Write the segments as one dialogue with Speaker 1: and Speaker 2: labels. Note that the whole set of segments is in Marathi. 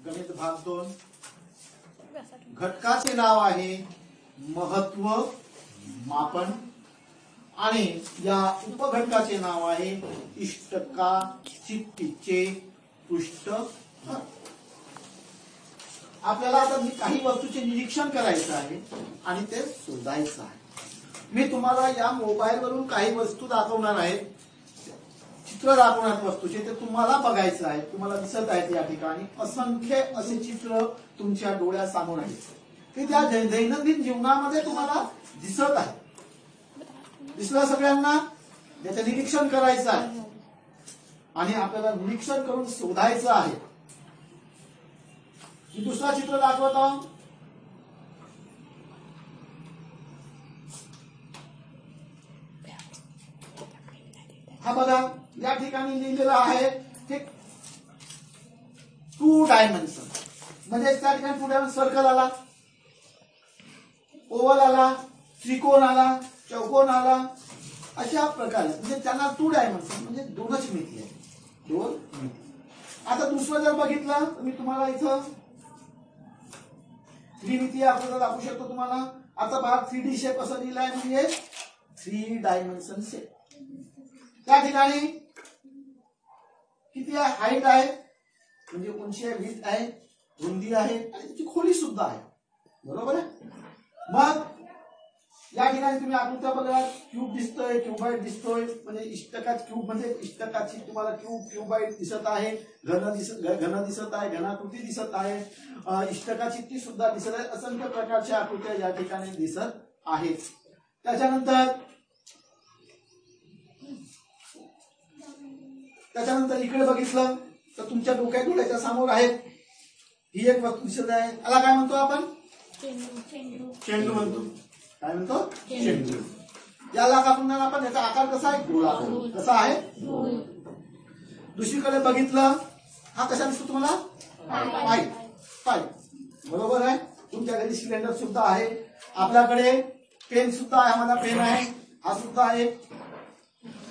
Speaker 1: गणित भाग 2 घटकाचे नाव आहे महत्व मापन आणि या उपघटकाचे नाव आहे इष्टका चित्तीचे पृष्ठफळ। आपल्याला आता काही वस्तूचे निरीक्षण करायचं आहे आणि ते शोधायचं आहे। मी तुम्हाला या मोबाईल वरून काही वस्तू दाखवणार आहे, चित्र दाखवणार वस्तूचे, ते तुम्हाला बघायचं आहे। तुम्हाला दिसत आहेत या ठिकाणी असंख्य असे चित्र तुमच्या डोळ्यासमोर आहेत ते त्या दैनंदिन जीवनामध्ये तुम्हाला दिसत आहे। दिसलं सगळ्यांना? त्याचं निरीक्षण करायचं आहे आणि आपल्याला निरीक्षण करून शोधायचं आहे। मी दुसरा चित्र दाखवतो। हा बघा, या ठिकाणी लिहिलेलं आहे की 2 डायमेन्शन, म्हणजे त्या ठिकाणी 2 डायमेन्शन सर्कल आला, ओव्हल आला, त्रिकोण आला, चौकोन आला, अशा प्रकारे म्हणजे त्यांना 2 डायमेन्शन म्हणजे 2च मिती आहे, 2 मिती। आता दुसरं जर बघितलं तर मी तुम्हाला इथं 3 मितीय आकृती दाखवू शकतो तुम्हाला। आता पहा 3D शेप असं लिहिलाय म्हणजे 3 डायमेन्शन शेप। त्या ठिकाणी किती आहे? हाईट आहे म्हणजे उंची आहे, विड्थ आहे, रुंदी आहे आणि त्याची खोली सुद्धा आहे, बरोबर आहे। मग या ठिकाणी तुम्ही आकृत्या बघा, क्यूब दिसतोय, क्यूबाइड दिसतोय, म्हणजे इष्टका क्यूब म्हणजे इष्टकाची तुम्हाला क्यूबाइड दिसत आहे, घन दिसत आहे, घनाकृती दिसत आहे, इष्टकाची ती सुद्धा दिसत आहे। असंख्य प्रकारच्या आकृत्या या ठिकाणी दिसत आहेत। त्याच्यानंतर इकडे बघितलं तर तुमच्या डोळ्याच्या समोर आहेत ही एक वस्तू दिसत आहे, याला काय म्हणतो आपण? चेंडू म्हणतो। काय म्हणतो? चेंडू। याला का म्हणणार आपण? याचा आकार कसा आहे? गोलाकार। कसा आहे? दुसरीकडे बघितलं, हा कसा दिसतो तुम्हाला? पाईप, बरोबर आहे। तुमच्या घरी सिलेंडर सुद्धा आहे, आपल्याकडे पेन सुद्धा आहे, आम्हाला पेन आहे, हा सुद्धा आहे।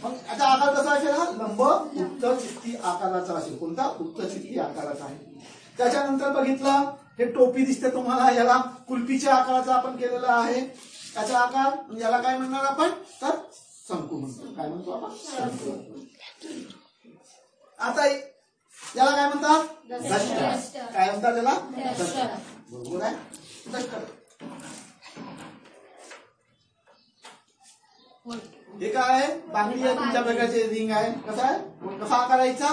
Speaker 1: मग याचा आकार कसा असेल? हा लंब उत्तरचित्ती आकाराचा असेल। कोणता? उत्तरचित्ती आकाराचा आहे। त्याच्यानंतर बघितलं हे टोपी दिसते तुम्हाला, याला कुल्फीच्या आकाराचा आपण केलेला आहे। त्याचा आकार याला काय म्हणणार आपण? तर शंकू म्हणतो। काय म्हणतो आपण? शंकू। आता याला काय म्हणतात? डस्टर। काय म्हणतात त्याला? डस्टर, बरोबर आहे, डस्टर। हे काय आहे? बांगडी आहे, तुमच्या प्रकारचे रिंग आहे। कसा आहे? कसा आकार आहे याचा?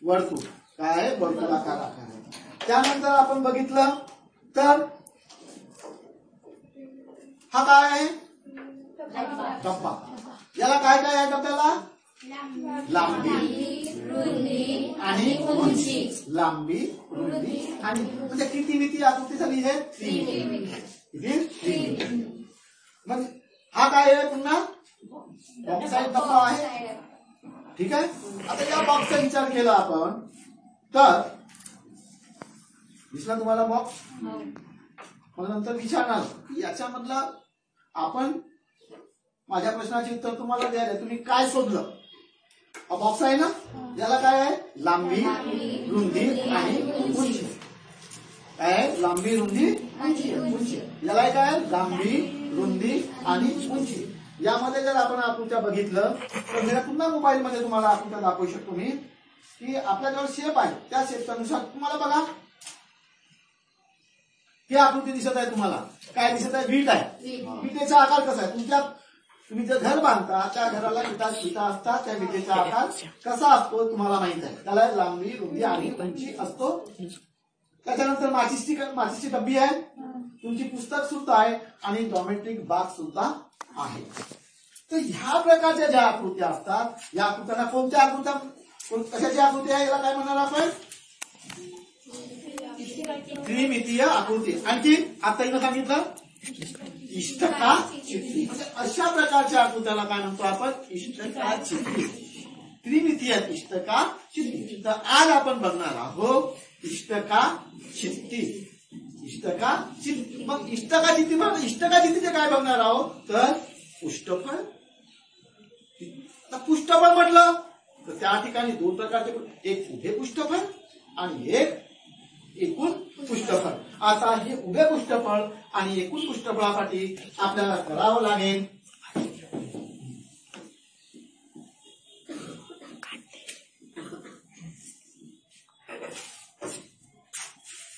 Speaker 1: वर्तुळ। काय आहे? वर्तुळाकार आकार आहे। त्यानंतर आपण बघितलं तर हा काय आहे? डब्बा। याला काय काय आहे डब्याला? लांबी, रुंदी आणि उंची। लांबी, रुंदी आणि म्हणजे किती मिती आकृती झाली? हे 3 मिती। मग हा काय आहे? पुन्हा बॉक्स साइड डब्बा आहे, ठीक आहे। आता या बॉक्सचा विचार केला आपण तर दिसला तुम्हाला बॉक्स? मग नंतर विचारणार की याच्यामधला आपण माझ्या प्रश्नाचे उत्तर तुम्हाला द्यायला तुम्ही काय शोधलं? हा बॉक्स आहे ना, याला काय आहे? लांबी, रुंदी आणि उंची। काय आहे? लांबी, रुंदी, उंची। याला काय आहे? लांबी, रुंदी आणि उंची। यामध्ये जर आपण आकृत्या बघितलं तर मी पुन्हा मोबाईल मध्ये तुम्हाला आकृत्या दाखवू शकतो मी की आपल्याजवळ शेप आहे, त्या शेपनुसार तुम्हाला बघा ही आकृती दिसत आहे। तुम्हाला काय दिसत आहे? वीट आहे। विटेचा आकार कसा आहे? तुम्ही जे घर बांधता त्या घराला विटा असतात, त्या विटेचा आकार कसा असतो तुम्हाला माहित आहे। त्याला लांबी, रुंदी आणि उंची असतो। त्याच्यानंतर माचीची डब्बी आहे, तुमची पुस्तक सुद्धा आहे आणि जॉमेट्रिक बॉक्स सुद्धा आहे। तर ह्या प्रकारच्या ज्या आकृत्या असतात या आकृत्यांना कोणत्या आकृत्या, कशाची आकृती आहे? याला काय म्हणणार आपण? त्रिमितीय आकृती। आणखी आता इथं सांगितलं इष्टका चित्ती, म्हणजे अशा प्रकारच्या आकृत्याला काय म्हणतो आपण? इष्टका चित्ती, त्रिमितीय इष्टका चित्ती। तर आज आपण बघणार आहोत इष्टका चित्ती। इष्टका चित्ती। मग इष्टका चित्तीचे काय बघणार आहोत? तर पुष्ठफळ। पुष्ठफळ म्हटलं तर त्या ठिकाणी 2 प्रकारचे, एक उभे पुष्ठफळ आणि एक एकूण पृष्ठफळ. आता हे उभे पृष्ठफळ आणि एकूण पृष्ठफळासाठी आपल्याला करावं लागेल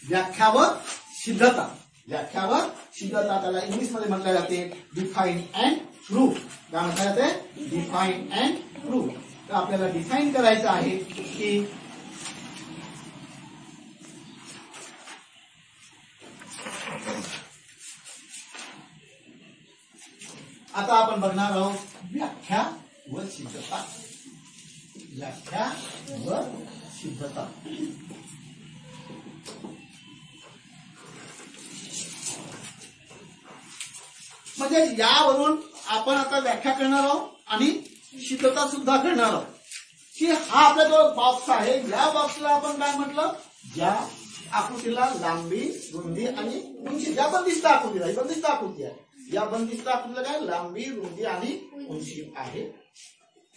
Speaker 1: व्याख्या व सिद्धता. व्याख्या व सिद्धता त्याला इंग्लिश मध्ये म्हटलं जाते डिफाईन अँड प्रूफ. काय म्हटलं जाते? Define and proof. तर आपल्याला डिफाईन करायचं आहे की आता आपण बघणार आहोत व्याख्या व सिद्धता. व्याख्या व सिद्धता. म्हणजे यावरून आपण आता व्याख्या करणार आहोत आणि सिद्धता सुद्धा करणार आहोत की हा आपला जो बॉक्स आहे या बॉक्सला आपण काय म्हटलं? ज्या आकृतीला लांबी, रुंदी आणि उंची, ज्या बंदिस्त आकृतीला, ही बंदिस्त आकृती आहे, या बंदिस्त आकृतीला काय लांबी, रुंदी आणि उंची आहे,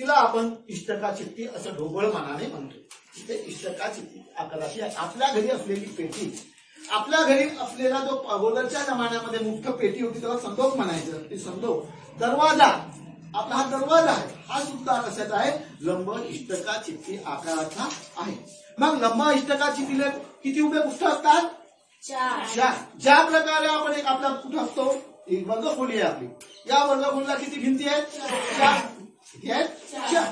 Speaker 1: तिला आपण इष्टकाचित्ती असं ढोबळमानाने म्हणतो. ते इष्टकाचित्ती आकाराशी आपल्या घरी असलेली पेटी, आपल्या घरी असलेला जो अगोदरच्या जमान्यामध्ये मुख्य पेटी होती त्याला संदोक म्हणायचं. ते संदोक. दरवाजा, आपला हा दरवाजा आहे, हा सुद्धा कशाचा आहे? लंब इष्टकाचित्ती आकाराचा आहे. मग लंब इष्टकाचित्तीला किती उभे पृष्ठ असतात? 4. ज्या प्रकारे आपण एक आपला कुठं असतो, एक वर्गखोली आहे आपली, या वर्गखोलीला किती भिंती आहेत? 4. किती आहेत? 4.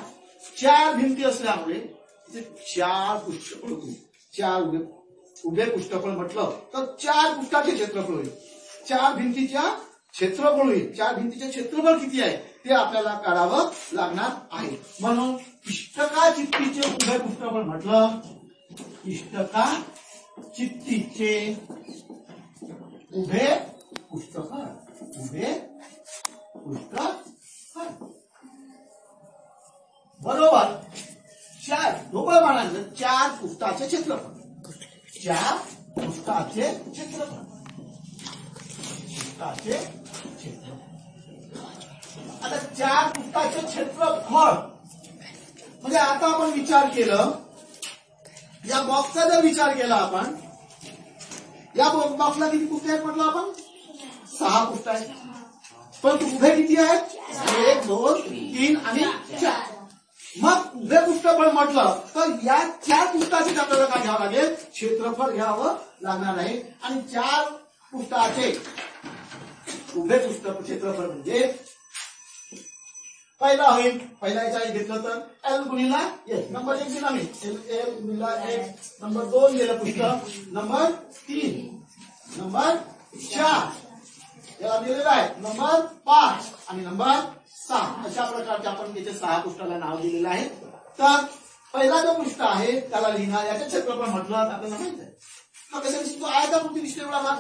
Speaker 1: 4 भिंती असल्यामुळे 4 पृष्ठफळ होईल. 4 उभे पृष्ठफळ म्हटलं तर 4 पृष्ठाचे क्षेत्रफळ होईल. 4 भिंतीच्या क्षेत्रफळ होईल. 4 भिंतीचे क्षेत्रफळ किती आहे ते आपल्याला काढावं लागणार आहे. म्हणून इष्टकाचित्तीचे उभे पृष्ठफळ म्हटलं, इष्टकाचित्तीचे उभे पृष्ठफळ, उभे पृष्ठफळ बरोबर 4 ढोबळमानाने 4 पृष्ठाचे क्षेत्रफळ, 4 पृष्ठाचे क्षेत्रफळ, पृष्ठाचे क्षेत्रफळ. आता 4 पृष्ठाचे क्षेत्रफळ म्हणजे आता आपण विचार केलं, या बॉक्सचा जर विचार केला आपण, या बॉक्सला किती पृष्ठ आहेत म्हटलं आपण? 6 पृष्ठ आहेत. पण उभे किती आहेत? 1, 2, 3 आणि 4. मग उभे पृष्ठफळ म्हटलं तर या 4 पृष्ठाचे आपल्याला काय घ्यावं लागेल? क्षेत्रफळ घ्यावं लागणार आहे. आणि 4 पृष्ठाचे उभे पृष्ठ क्षेत्रफळ म्हणजे पहिला होईल, पहिला याच्या घेतलं तर L गुणिला S. नंबर 1 दिला मी, L गुणिला X. नंबर 2 गेलं पृष्ठ. नंबर 3, नंबर 4 याला दिलेला आहे. नंबर 5 आणि नंबर 6 अशा प्रकारचे आपण त्याच्या 6 पृष्ठाला नाव दिलेलं आहे. तर पहिला जो पृष्ठ आहे त्याला लिहिणार, याचं क्षेत्रफळ म्हटलं आपल्याला माहित आहे. तो आयताकृती दिसते बघा.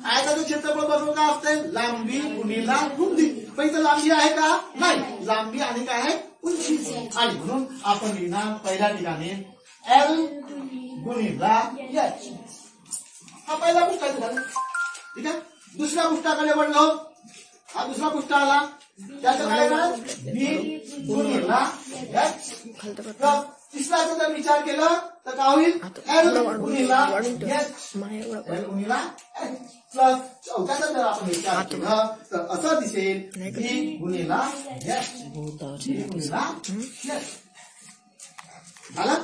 Speaker 1: आयताचं क्षेत्रफळ बरोबर काय असते? लांबी गुणिला रुंदी. पण इथं लांबी आहे का? नाही. लांबी आणि काय आहे? उंची. आणि म्हणून आपण लिहिणार पहिल्या ठिकाणी L गुणिला H. हा पहिला पृष्ठ झाला. ठीक आहे. दुसऱ्या पृष्ठाकडे वळलो, हा दुसरा पृष्ठ आला, त्याचं काय येणार? B गुणिला H. तिसऱ्याचा जर विचार केला तर काय होईल? L गुणिला H. L गुणिला H प्लस चौथ्याचा जर आपण विचार केला तर असं दिसेल B गुणिला H. B गुणिला H. झालं.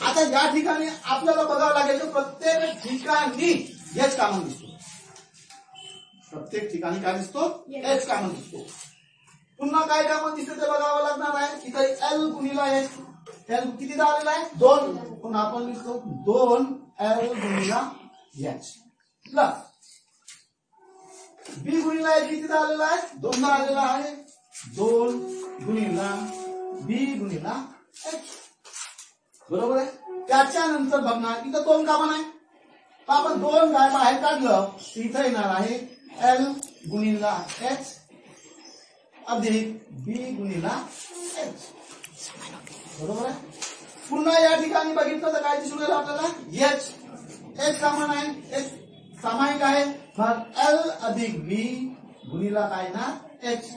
Speaker 1: आता या ठिकाणी आपल्याला बघावं लागेल तर प्रत्येक ठिकाणी H कॉमन दिसतो. प्रत्येक ठिकाणी काय दिसतो? H कॉमन दिसतो. पुन्हा काय कॉमन दिसतं ते बघावं लागणार आहे. इथे L गुणिला H. L किती आलेला आहे? 2. पण आपण लिहितो 2 L गुणिला H प्लस B गुणिला H किती आलेला आहे? 2 आलेला आहे. 2 गुणिला B गुणिला H. बरोबर आहे. त्याच्यानंतर बघणार इथं 2 कॉमन आहे. तर आपण 2 बाहेर काढलं इथं येणार आहे L गुणिला H अधिक B गुणिला H. बरोबर आहे. पुन्हा या ठिकाणी बघितलं तर काय दिसून येईल आपल्याला? H कॉमन आहे, H सामायिक आहे. मग L अधिक B गुणिला काय ना H.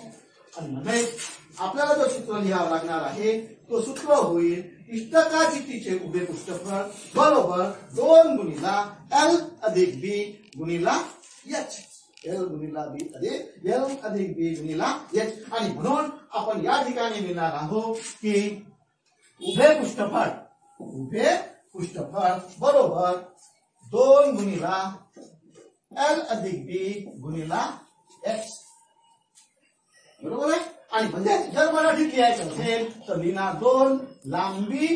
Speaker 1: आणि म्हणजे आपल्याला जो सूत्र लिहावं लागणार आहे तो सूत्र होईल इष्टका चित्तीचे उभे पृष्ठफळ बरोबर 2 गुणिला L अधिक B गुणिला H. L गुणिला B अधिक L अधिक B गुणिला H. आणि म्हणून आपण या ठिकाणी लिहिणार आहोत की उभे पृष्ठफळ बरोबर 2 गुणिला L अधिक B गुणिला H. बरोबर आहे. आणि म्हणजे जर मराठीत लिहायचं असेल तर लिहिणार 2 लांबी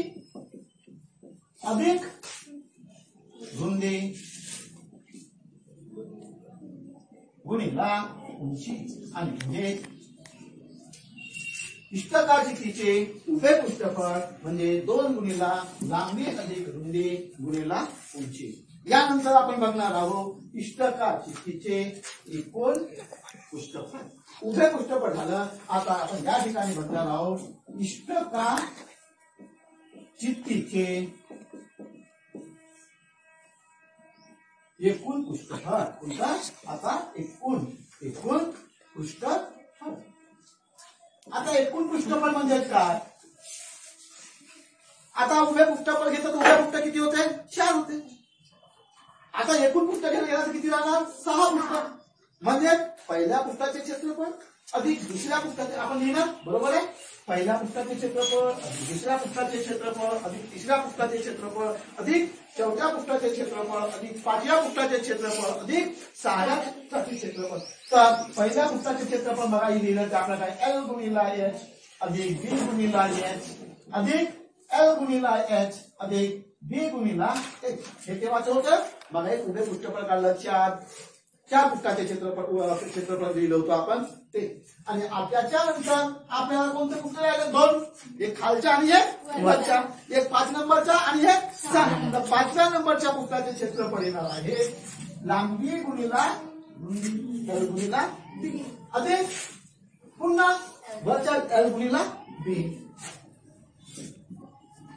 Speaker 1: अधिक रुंदी गुणिला उंची. आणि म्हणजे इष्टका चित्तीचे उभे पृष्ठफळ म्हणजे 2 गुणिला लांबी अधिक रुंदी गुणिला उंची. यानंतर आपण बघणार आहोत इष्टका चित्तीचे एकूण पृष्ठफळ. उभे पृष्ठफळ झालं. आता आपण या ठिकाणी बघणार आहोत इष्टका चित्तीचे एकूण पृष्ठफळ. कोणता? आता एकूण पृष्ठफळ. आता एकूण पृष्ठफळ म्हणजे काय? आता उभे पृष्ठफळ घेतात. उभे पृष्ठ किती होते? 4 होते. आता एकूण पृष्ठ गेलं किती राहणार? 6 पृष्ठ. म्हणजे पहिल्या पृष्ठाचे क्षेत्रफळ अधिक दुसऱ्या पृष्ठाचे आपण लिहिणार. बरोबर आहे. पहिल्या पृष्ठाचे क्षेत्रफळ अधिक दुसऱ्या पृष्ठाचे क्षेत्रफळ अधिक तिसऱ्या पृष्ठाचे क्षेत्रफळ अधिक चौथ्या पृष्ठाचे क्षेत्रफळ अधिक 5व्या पृष्ठाचे क्षेत्रफळ अधिक 6व्या पृष्ठाचे क्षेत्रफळ. तर पहिल्या पृष्ठाचे क्षेत्रफळ बघा लिहिलं त्याप्रकारे L गुणिला H अधिक B गुणिला H अधिक L गुणिला H अधिक B गुणिला H. हे केव्हाचं होतं? बघा एक उभे पृष्ठफळ काढलं. 4 पृष्ठाचे क्षेत्रफळ लिहिलं होतं आपण ते. आणि त्याच्यानंतर आपल्याला कोणते पृष्ठ राहिले? 2. एक खालच्या आणि एक वरच्या. एक 5 नंबरचा आणि एक 6 नंबर. 5व्या नंबरच्या पृष्ठाचे क्षेत्रफळ येणार आहे लांबी गुणिला रुंदी L गुणिला B अधिक पुन्हा वरच्या L गुणिला B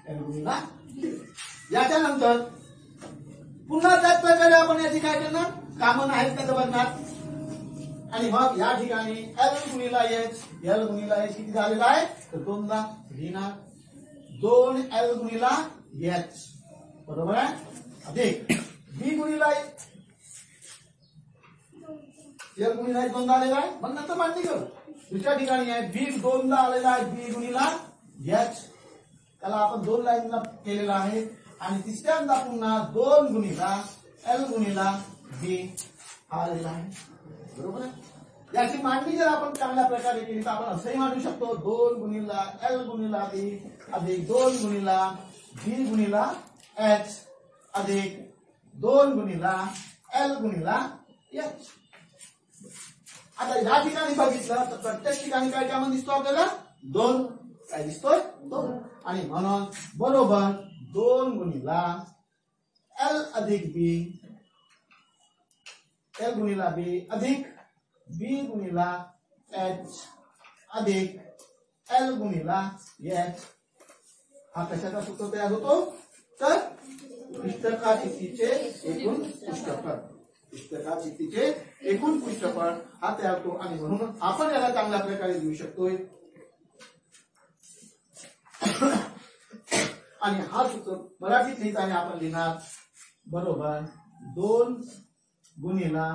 Speaker 1: L गुणिला B. याच्यानंतर पुन्हा त्याच प्रकारे आपण याची काय करणार? कामं आहेत का बघणार. आणि मग या ठिकाणी L गुणिला H किती झालेला आहे? तर 2 ला लिहिणार 2L गुणिला H. बरोबर आहे. अधिक B गुणिला L गुणिला 2 दा आलेला आहे. मग नंतर मांडणी करू. दुसऱ्या ठिकाणी आहे B 2 दा आलेला आहे B गुणिला H. त्याला आपण 2 लाईनला केलेला आहे. आणि तिसऱ्यांदा पुन्हा 2 गुणिला L गुणिला B हा आलेला आहे. बरोबर आहे. याची मांडणी जर आपण चांगल्या प्रकारे केली तर आपण असंही मांडू शकतो 2 गुणिला L गुणिला B अधिक 2 गुणिला B गुणिला H अधिक 2 गुणिला L गुणिला H. आता या ठिकाणी बघितलं तर प्रत्येक ठिकाणी काय कामं दिसतो आपल्याला? 2. काय दिसतोय? 2. आणि म्हणून बरोबर 2 गुणिला L अधिक B L गुणिला B अधिक B गुणिला H अधिक L गुणिला H. हा कशाचा सूत्र तयार होतो? तर इष्टका चित्तीचे एकूण पृष्ठफळ. इष्टका चित्तीचे एकूण पृष्ठफळ हा तयार होतो. आणि म्हणून आपण याला चांगल्या प्रकारे लिहू शकतोय. आणि हा सूत्र मराठीत लिहिताना आपण लिहिणार बरोबर 2 गुणिला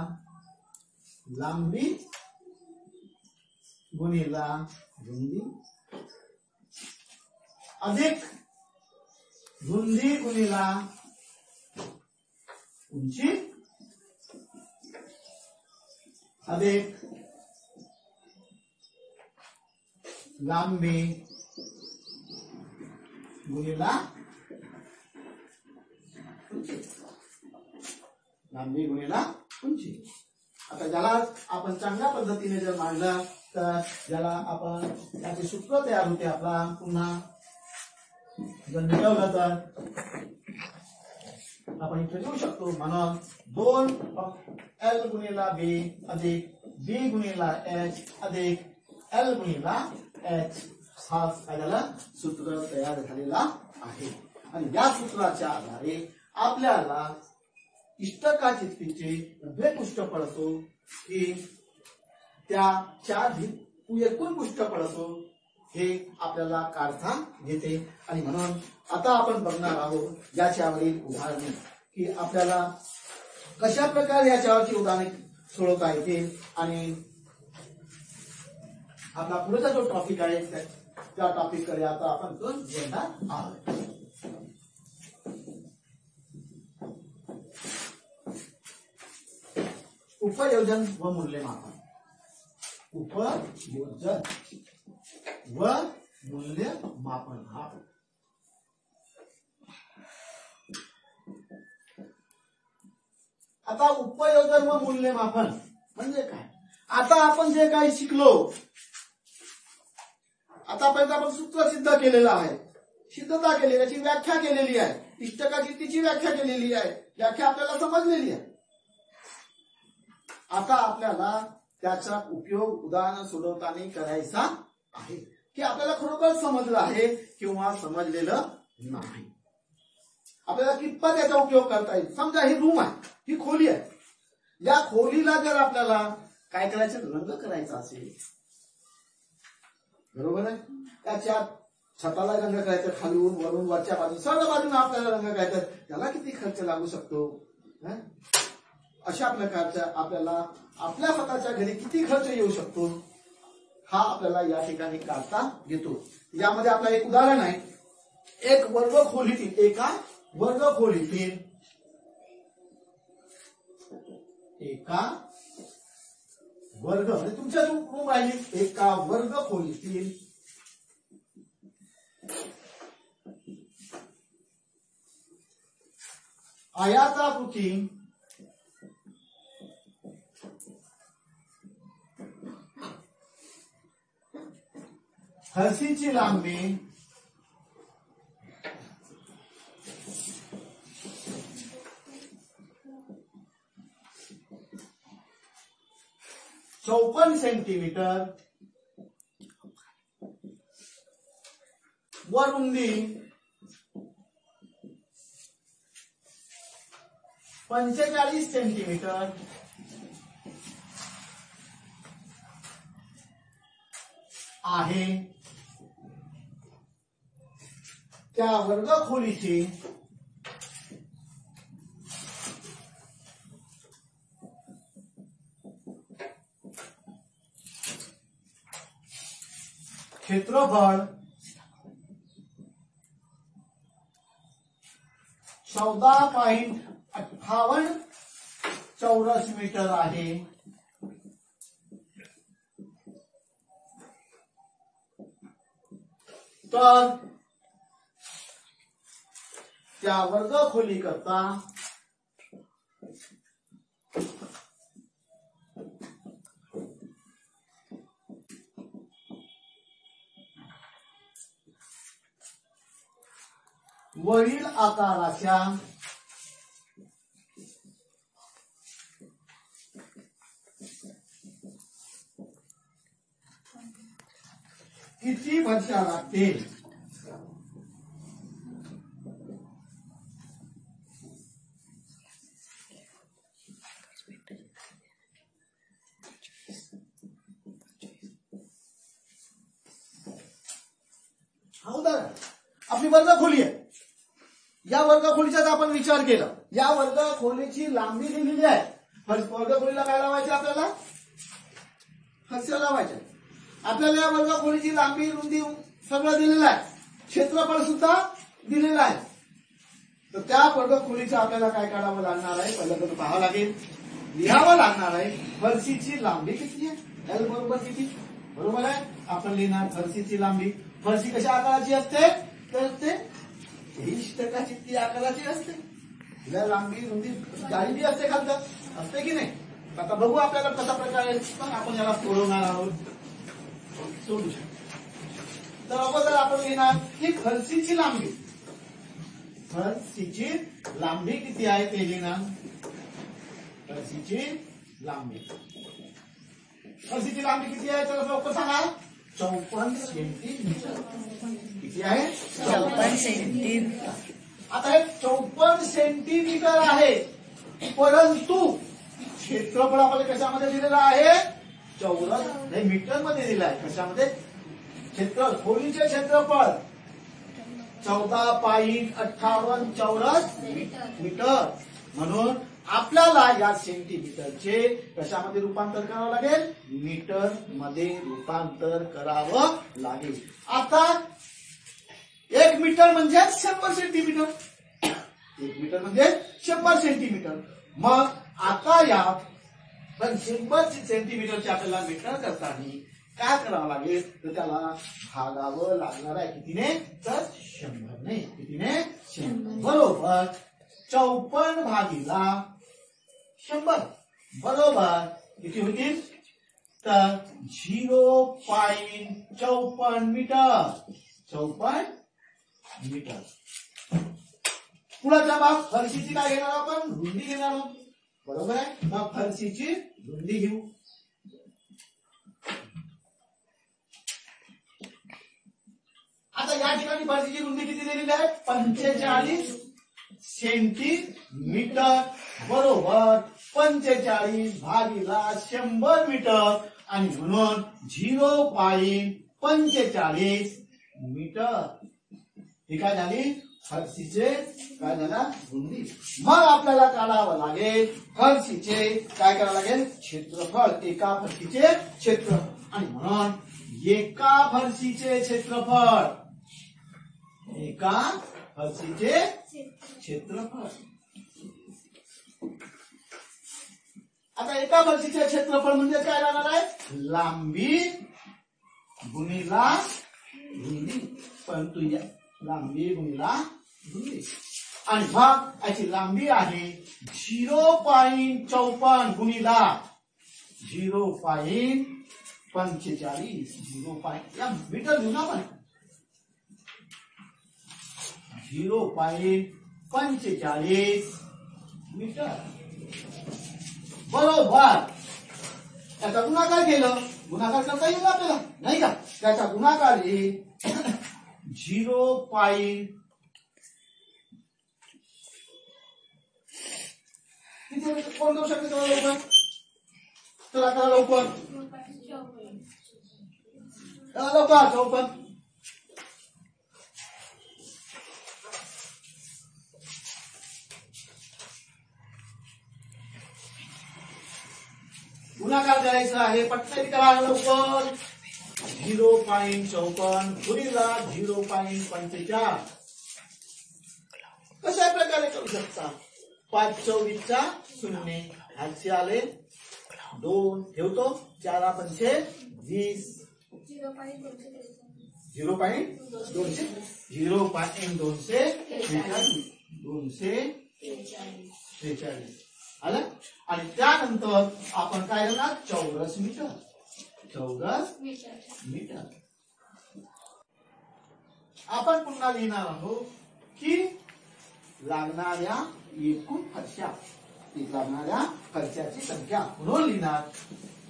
Speaker 1: लांबी गुणिला रुंदी अधिक रुंदी गुणिला उंची अधिक लांबी गुणिला उंची. लांबी गुणिला उंची. आता ज्याला आपण चांगल्या पद्धतीने जर मांडलं तर ज्याला आपण त्याचे सूत्र तयार होते. आपला पुन्हा जर मिळवलं तर आपण इथे लिहू शकतो. म्हणून 2L गुणिला B अधिक B गुणिला H अधिक L गुणिला H हा काय झाला? सूत्र तयार झालेला आहे. आणि या सूत्राच्या आधारे आपल्याला इष्टका चित्तीचे उभे पृष्ठफळ असो की त्या 4 एकूण पृष्ठफळ असो हे आपल्याला काढता येते. आणि म्हणून आता आपण बघणार आहोत याच्यावरील उदाहरणे की आपल्याला कशा प्रकारे याच्यावरची उदाहरणे सोडवता येतील. आणि आपला पुढचा जो टॉपिक आहे त्या टॉपिक कडे आता आपण येणार आहोत. उपयोजन व मूल्यमापन. उपयोजन व मूल्यमापन हा आता उपयोजन व मूल्यमापन म्हणजे काय. आता आपण जे काही शिकलो, आतापर्यंत आपण सूत्र सिद्ध केलेलं आहे, सिद्धता केली, त्याची व्याख्या केलेली आहे, इष्टकाची तिची व्याख्या केलेली आहे, व्याख्या आपल्याला समजलेली आहे. आता आपल्याला त्याचा उपयोग उदाहरण सोडवताना करायचा आहे की आपल्याला खरोखर समजलं आहे किंवा समजलेलं नाही. आपल्याला कितपत याचा उपयोग करता येईल. समजा ही रूम आहे, ही खोली आहे. या खोलीला जर आपल्याला काय करायचं, रंग करायचा असेल, बरोबर आहे, त्याच्यात छताला रंग करायचं, खालून वरून वरच्या बाजून सर्व बाजूने आपल्याला रंग करायचं, त्याला किती खर्च लागू शकतो. अशा प्रकारच्या आपल्याला आपल्या स्वतःच्या घरी किती खर्च येऊ शकतो हा आपल्याला या ठिकाणी काढता येतो. यामध्ये आपलं एक उदाहरण आहे. एक वर्ग खोलीतील, एका वर्ग खोलीतील, एका वर्ग म्हणजे तुमच्या जो रूम राहिली, एका वर्ग खोलीतील आयताकृती फरशीची लांबी 54 सेंटीमीटर व रुंदी 45 सेंटीमीटर आहे. त्या वर्ग खोलीची क्षेत्रफळ 14.58 चौरस मीटर आहे. तर त्या वर्ग खोली करता वरील आकाराच्या किती फरशा लागतील. हा उदाहरण आपली वर्ग खोली आहे. या वर्ग खोलीचा आपण विचार केला. या वर्ग खोलीची लांबी दिलेली आहे. वर्ग खोलीला काय लावायचे, आपल्याला फरशा लावायच्या. आपल्याला या वर्ग खोलीची लांबी रुंदी सगळं दिलेलं आहे, क्षेत्रफळ सुद्धा दिलेलं आहे. तर त्या वर्ग खोलीचं आपल्याला काय काढावं लागणार आहे, पहिलं तर पाहावं लागेल, लिहावं लागणार आहे फरशीची लांबी किती आहे. एल बरोबर किती, बरोबर आहे. आपण लिहिणार फरशीची लांबी. फरशी कशा आकाराची असते, तर ते इष्टकाची ती आकाराची असते. तिला लांबी रुंदी जाळी बी असते, खालतं असते की नाही. आता बघू आपल्याला कशा प्रकारे आपण याला सोडवणार आहोत. सोडू शकतो. तर अगोदर आपण लिहिणार की फरशीची लांबी, फरशीची लांबी किती आहे ते लिहिणार. फरशीची लांबी, फरशीची लांबी किती आहे तर लवकर सांगा. 54 सेंटीमीटर. किती आहे, 54 सेंटीमीटर. आता हे 54 सेंटीमीटर आहे, परंतु क्षेत्रफळ आपल्याला कशामध्ये दिलेलं आहे, चौरस मीटर मध्ये दिलं आहे. कशामध्ये, खोलीचे क्षेत्रफळ 14.58 चौरस मीटर. म्हणून आपल्याला या सेंटीमीटरचे कशामध्ये रूपांतर करावं लागेल? मीटर मध्ये रूपांतर करावं लागेल. आता 1 मीटर म्हणजे 100 सेंटीमीटर. 1 मीटर म्हणजे 100 सेंटीमीटर. मग आता या 100 सेंटीमीटरचे आपल्याला मीटर करताना काय करावं लागेल? तर त्याला भागावं लागणार आहे कितीने? तर 100 ने. कितीने? 100. बरोबर 54 भागीला 100 बरोबर किती होतील? तर 0.54 मीटर. 54 मीटर. पुढचा भाग फरशीची काय घेणार आपण? रुंदी घेणार आहोत. बरोबर आहे. मग फरशीची रुंदी घेऊ. आता या ठिकाणी फरशीची रुंदी किती दिलेली आहे? 45 सेंटीमीटर. बरोबर 45 भागीला 100 मीटर. आणि म्हणून 0.45 मीटर. ही काय झाली? फरशीचे काय झाला? रुंदी. मग आपल्याला काढावं लागेल फरशीचे काय करावं लागेल? क्षेत्रफळ. एका फरशीचे क्षेत्र. आणि म्हणून एका फरशीचे क्षेत्रफळ. एका फरशीचे क्षेत्रफळ. आता एका फरशीचे क्षेत्रफळ म्हणजे काय राहणार आहे? लांबी गुणिला रुंदी. परंतु या लांबी गुणिला रुंदी. आणि मग याची लांबी आहे 0.54 गुणिला 0.45. या मीटर घेऊ ना आपण. 0.45 मीटर. बरोबर त्याचा गुणाकार केलं. गुणाकार करता येईल आपल्याला नाही का? त्याचा गुणाकार येईल 0. किती कोण देऊ शकते चला लवकर? चला करा लवकर. लवकर 54. गुणाकार करायचा आहे. पटकन करा लवकर. 0.54 गुणिला 0.45. कशा प्रकारे करू शकता? 5/24 शून्य. हातचे आले 2 ठेवतो. 4×5 20. 243 आलं. आणि त्यानंतर आपण काय करणार? चौरस मीटर. चौरस मीटर. आपण पुन्हा लिहिणार आहोत की लागणाऱ्या एकूण फरशा. लागणाऱ्या फरशाची संख्या म्हणून लिहिणार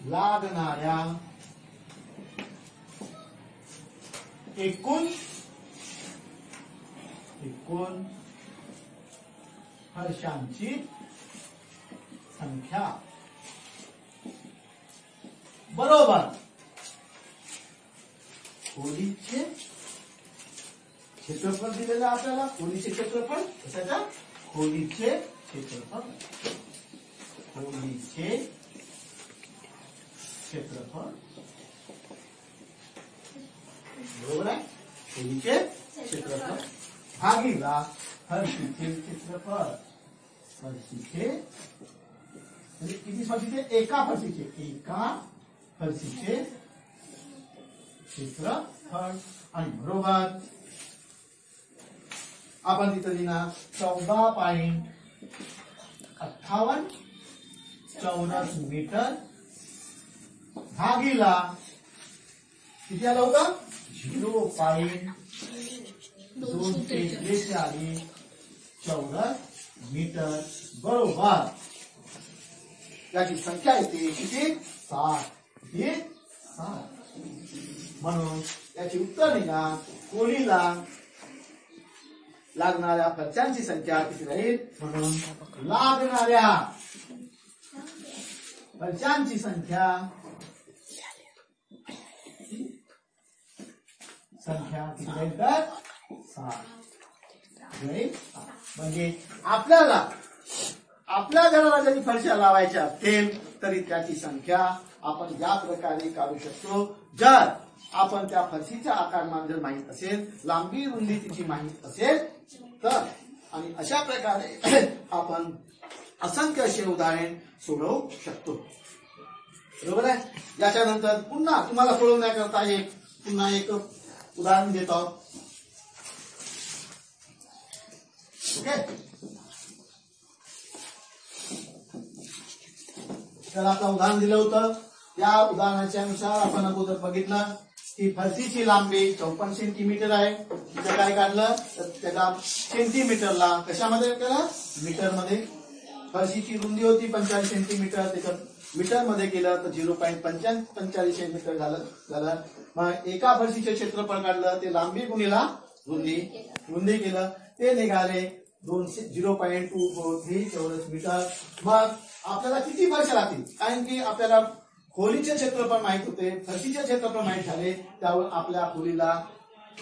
Speaker 1: लागणाऱ्या एकूण फरशांची संख्या. बरोबर खोलीचे क्षेत्रफळ दिलेलं आपल्याला. खोलीचे क्षेत्रफळ कशाचा? खोलीचे क्षेत्रफळ. खोलीचे क्षेत्रफळ. बरोबर आहे. खोलीचे क्षेत्रफळ भागीला फरशीचे क्षेत्रफळ. फरशीचे म्हणजे किती फरशीचे? एका फरशीचे. एका फरशीचे क्षेत्रफळ. आणि बरोबर आपण तिथं लिहिणार 14.58 चौरस मीटर भागीला किती आलं होतं? 0.243 चौरस मीटर. बरोबर याची संख्या येते किती? 7. किती? 7. म्हणून याची उत्तर निघा. खोलीला लागणाऱ्या फरशांची संख्या किती राहील? म्हणून लागणाऱ्या फरशांची संख्या संख्या किती राहील तर 7 म्हणजे आपल्याला आपल्या घराला जरी फरशा लावायच्या असतील तरी त्याची संख्या आपण या प्रकारे काढू शकतो जर आपण त्या फरशीचा आकारमान जर माहित असेल लांबी रुंदी तिची माहित असेल तर आणि अशा प्रकारे आपण असंख्य असे उदाहरण सोडवू शकतो बरोबर आहे याच्यानंतर पुन्हा तुम्हाला सोडवण्याकरता पुन्हा एक उदाहरण देतो ओके तर आता उदाहरण दिलं होतं या उदाहरणाच्या अनुसार आपण अगोदर बघितलं की फरशीची लांबी 54 सेंटीमीटर आहे तिचं काय काढलं तर त्याला सेंटीमीटरला कशामध्ये केलं मीटरमध्ये फरशीची रुंदी होती 45 सेंटीमीटर त्याच्यात मीटर मध्ये केलं तर 0.45 सेंटीमीटर झालं मग एका फरशीचे क्षेत्रफळ काढलं ते लांबी गुणिला रुंदी केलं ते निघाले 0.243 चौरस मीटर मग आपल्याला किती फरशा लागतील कारण की आपल्याला खोलीचे क्षेत्रफळ माहित होते फरशीचे क्षेत्रफळ माहित झाले त्यावर आपल्या खोलीला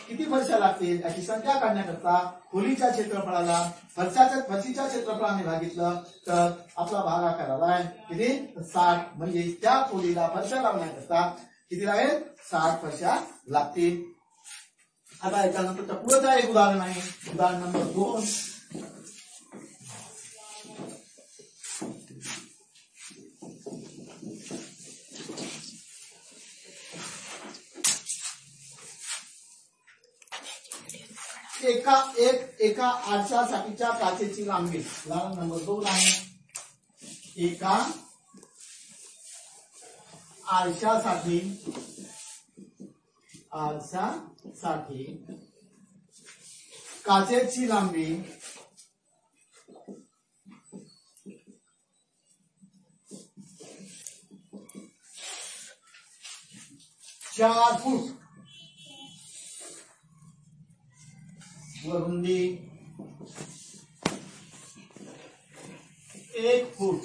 Speaker 1: किती फरशा लागतील याची संख्या काढण्याकरता खोलीच्या क्षेत्रफळाला फरशीच्या क्षेत्रफळाने भागितलं तर आपला भागाकार आलाय किती 60 म्हणजे त्या खोलीला फरशा लावण्याकरता किती लागेल 60 फरशा लागतील आता याच्यानंतर पुढचं एक उदाहरण आहे उदाहरण नंबर 2 एका आरशासाठीच्या काचेची लांबी उदाहरण नंबर 2 आहे एका आरशासाठी काचेची लांबी 4 फूट व रुंदी 1 फूट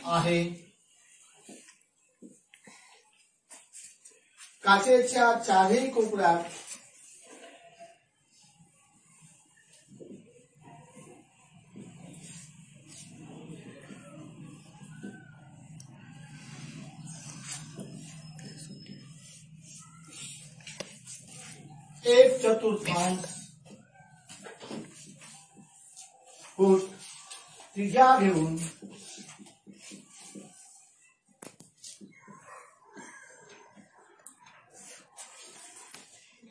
Speaker 1: आहे काचेच्या चारही कोपऱ्यात एक चतुर्थांश फूट त्रिज्या घेऊन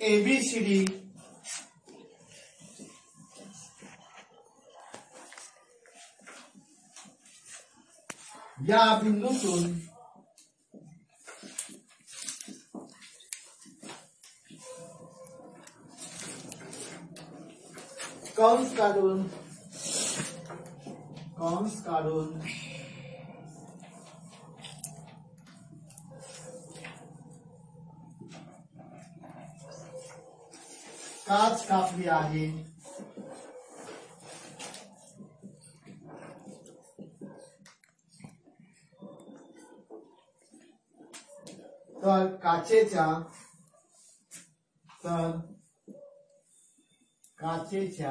Speaker 1: ABCD या बिंदूतून कंस काढून काच कापली आहे तर काचेच्या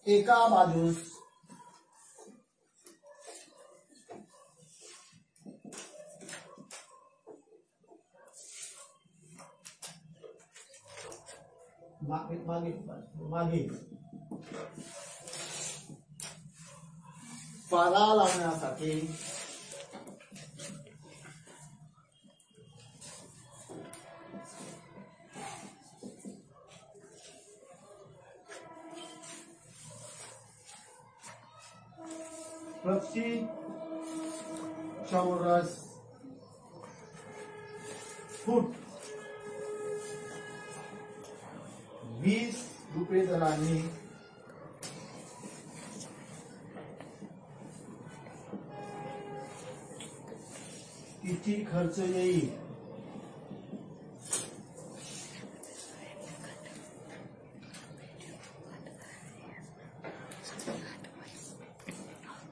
Speaker 1: एका बाजूस मागे पारा लावण्यासाठी प्रति चौरस फूट 20 रुपये दराने किती खर्च येईल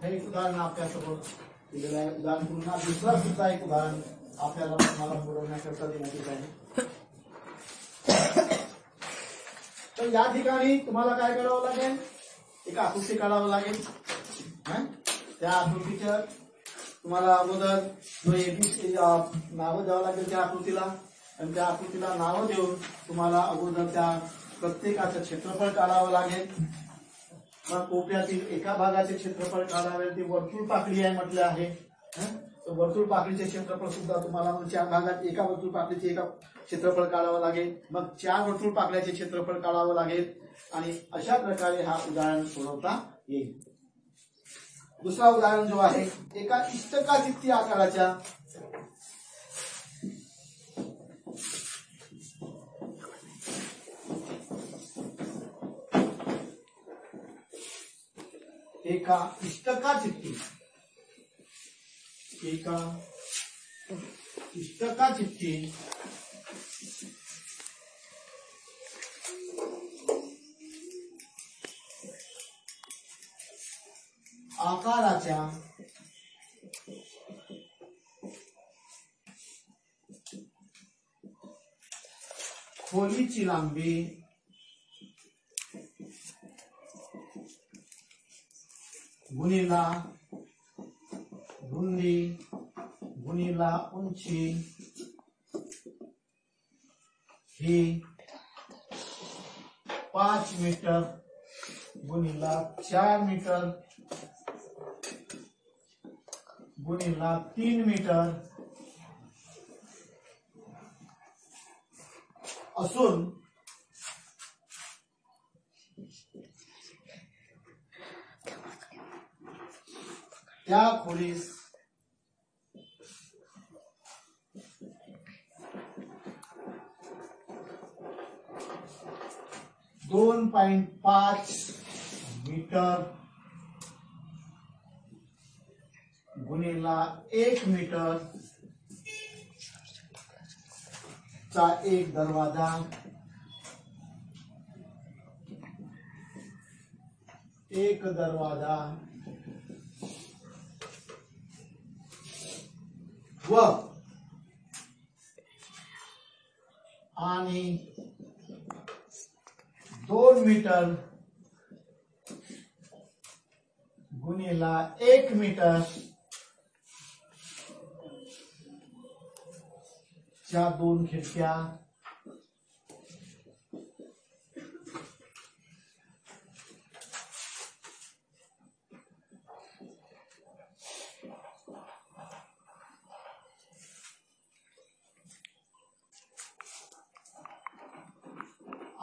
Speaker 1: हे एक उदाहरण आपल्यासमोर दिलेलं आहे. उदाहरण पुन्हा दुसरा सुद्धा एक उदाहरण आपल्याला मला बुडवण्याकरता देण्यात येत आहे. तर या ठिकाणी तुम्हाला काय करावं लागेल, एक आकृती काढावं लागेल. त्या आकृतीच्या तुम्हाला अगोदर जो एबीसी नावं द्यावं लागेल त्या आकृतीला, आणि त्या आकृतीला नावं देऊन तुम्हाला अगोदर त्या प्रत्येकाचं क्षेत्रफळ काढावं लागेल. मग कोपऱ्यातील एका भागाचे क्षेत्रफळ काढावे, ती वर्तुळ पाकळी आहे म्हटले आहे. वर्तुळ पाकळीचे क्षेत्रफळ सुद्धा तुम्हाला मग 4 भागात एका वर्तुळ पाकळीचे एका क्षेत्रफळ काढावं लागेल. मग 4 वर्तुळ पाकळ्याचे क्षेत्रफळ काढावं लागेल, आणि अशा प्रकारे हा उदाहरण सोडवता येईल. दुसरा उदाहरण जो आहे, एका इष्टकाचित्ती आकाराच्या इष्टकाचित्ती आकाराच्या खोलीची लांबी गुणिला रुंदी गुणिला उंची ही 5 मीटर गुणिला 4 मीटर गुणिला 3 मीटर असून त्या खोलीस 2.5 मीटर गुणिला 1 मीटर चा एक दरवाजा, व आणि 2 मीटर गुणिला 1 मीटर च्या 2 खिडक्या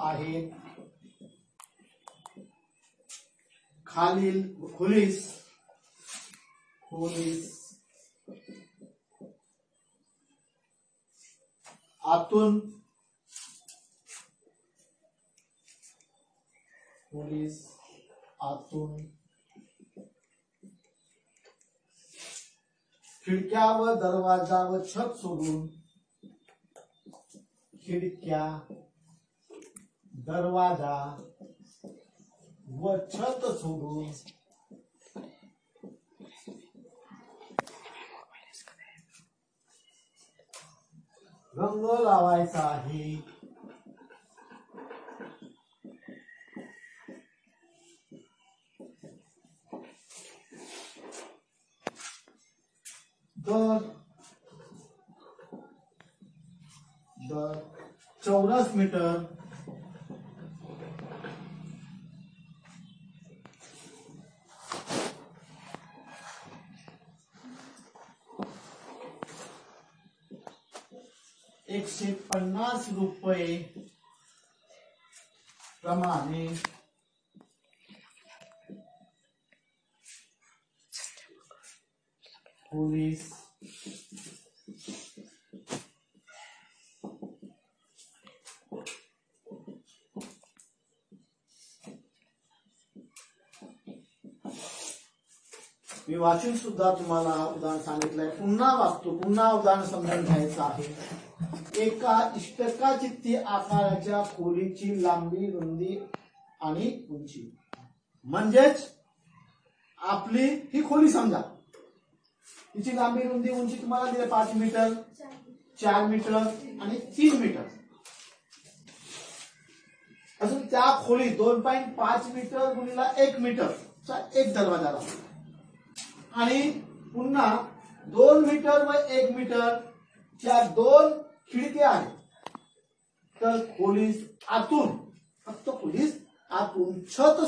Speaker 1: आहेत. खालील खोलीस आतून खिडक्या व दरवाजा व छत सोडून, खिडक्या दरवाजा व छत सोडून रंग लावायचा आहे. दर चौरस मीटर ₹150 प्रमाणे पोलीस मी वाचून सुद्धा तुम्हाला उदाहरण सांगितलंय. पुन्हा वाचतो, पुन्हा उदाहरण समजून घ्यायचं आहे. एका इष्टकाचित्ती आकाराच्या खोलीची लांबी, रुंदी आणि उंची, म्हणजेच आपली ही खोली समजा, तिची लांबी रुंदी उंची तुम्हाला दिले 5 मीटर, 4 मीटर आणि 3 मीटर. अजून त्या खोली 2.5 मीटर गुणिला 1 मीटर एक दरवाजा लागतो आणि पुन्हा 2 मीटर व 1 मीटर च्या 2 खिडक्या आहेत. तर खोलीस आतून, फक्त खोलीस आतून छत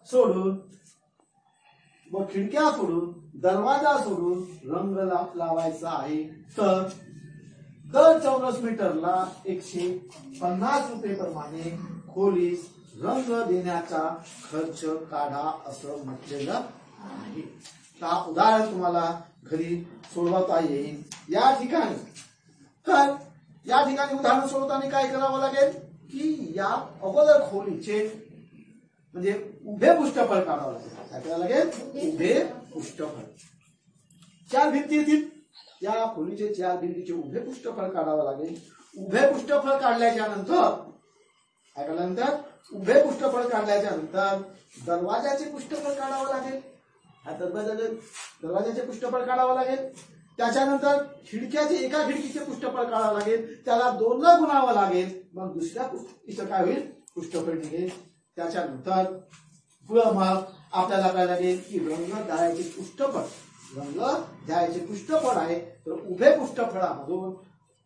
Speaker 1: सोडून व खिडक्या सोडून दरवाजा सोडून रंग लावायचा आहे. तर दर चौरस मीटरला 150 रुपये प्रमाणे खोलीस रंग देण्याचा खर्च काढा असं म्हटलेलं आहे. हा उदाहरण तुम्हाला घरी सोडवता येईल. या ठिकाणी उदाहरण सोडवताना काय करावं लागेल की या अगोदर खोलीचे म्हणजे उभे पृष्ठफळ काढावं लागेल. काय करावं लागेल? उभे पृष्ठफळ. 4 भिंती येतील, या खोलीचे 4 भिंतीचे उभे पृष्ठफळ काढावं लागेल. उभे पृष्ठफळ काढल्याच्या नंतर दरवाजाचे पृष्ठफळ काढावं लागेल. दरवाजाचे पृष्ठफळ काढावं लागेल. त्याच्यानंतर एका खिडकीचे पृष्ठफळ काढावं लागेल, त्याला 2 ने गुणावं लागेल, मग दुसऱ्या इथं काय होईल? पृष्ठफळ निघेल. त्याच्यानंतर पुढं मग आपल्याला काय लागेल की रंग द्यायचे पृष्ठफळ आहे. तर उभे पृष्ठफळामधून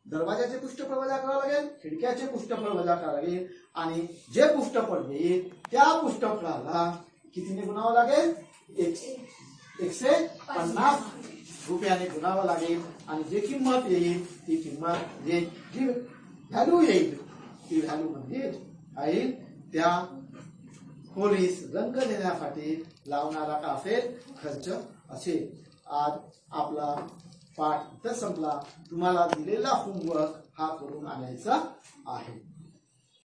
Speaker 1: दरवाजाचे पृष्ठफळ वजा करावं लागेल, खिडक्याचे पृष्ठफळ वजा करावं लागेल आणि जे पृष्ठफळ येईल त्या पृष्ठफळाला कितीने गुणावं लागेल? 150 रुपयाने गुणावं लागेल. आणि जे किंमत येईल ती किंमत जी व्हॅल्यू येईल ती व्हॅल्यू म्हणजे आहे त्या खोलीस रंग देण्यासाठी लावणारा का असेल? खर्च असेल. आज आपला पाठ इथं संपला. तुम्हाला दिलेला होमवर्क हा करून आणायचा आहे.